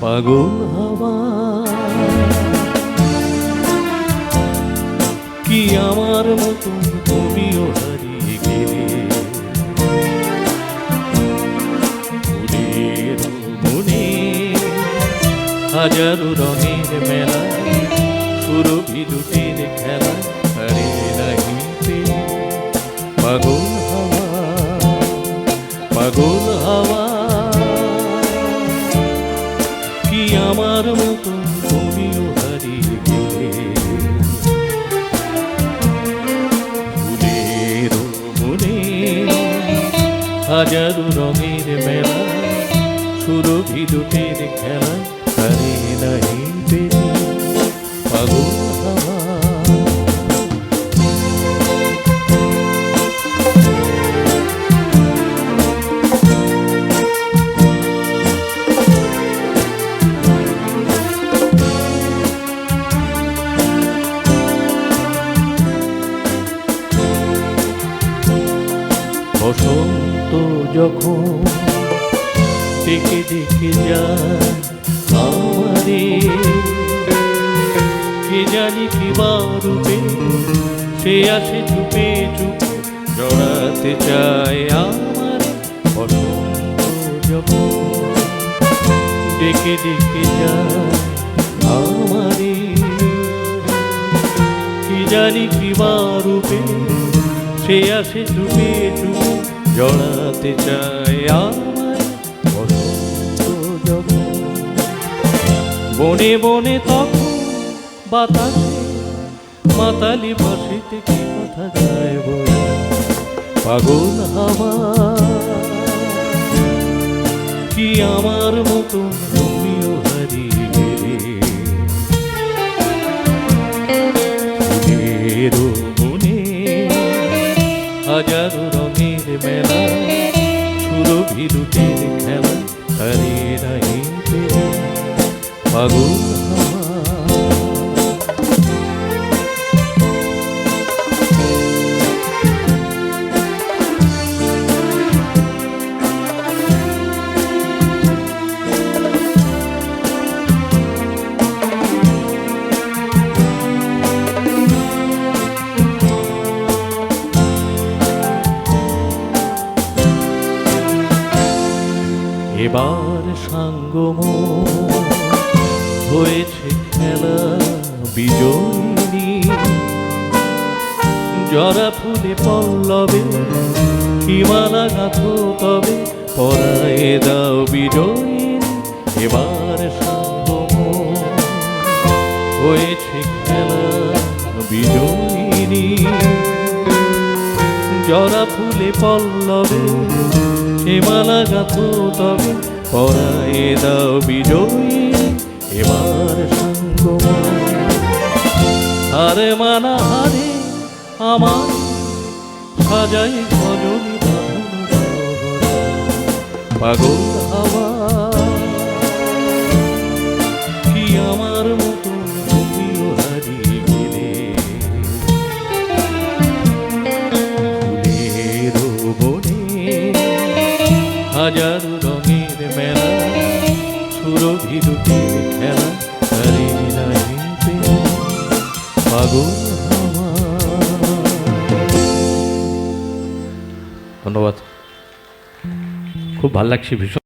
পাগল হওয়া কি আমার মতন তুমিও হারিয়ে গেলে ফুলের মনে হাজারো রঙের মেলা সুরভি দুটির খেলা হারে নাহি পেলে পাগল হওয়া পাগল হওয়া কি আমার মতন তুমিও হারিয়ে গেলে ফুলের মনে হাজারো রঙের মেলা সুরভি দুটির খেলা হারে নাহি পেলে পাগল হওয়া বসন্ত যখন ডেকে ডেকে যায় আমারে কে জানি কি রূপে সে আসে চুপে চুপে জড়াতে চায় আমারে বসন্ত যখন ডেকে ডেকে যায় আমারে কি জানি কি রূপে সে আসে চুপে চুপে জড়াতে চায় আমায় বসন্ত যখন বনে বনে তখন বাতাসে মাতালি বাঁশিতে কি কথা যায় বলে পাগল হাওয়া কি আমার মতন তুমিও হারিয়ে গেলে ফুলের মনে হাজারো রঙের মেলা সুরভি দুটির খেলা হারে নাহি পেলে পাগল হাওয়া এবার সাঙ্গম হয়েছে খেলা বিজয়িনী জরা ফুলে পল্লবে হিমালা গাথো তবে পরায়ে দাও বিজয়িনী এবার সাঙ্গম হয়েছে খেলা বিজয়িনী জরা ফুলে পল্লবে হিমালা গাথো তবে পরায়ে দাও বিজয়ী এবার সঙ্গম হারে মানা হারে আমার সাজাই ভজনী পাগল হাওয়া কি আমার মতো তুমিও হারিয়ে গেলে ফুলের বনে হাজারো রঙের মেলা সুরভি দুটির খেলা হারে নাহি পেলে পাগল হাওয়া। ধন্যবাদ, খুব ভালো লাগছে ভীষণ।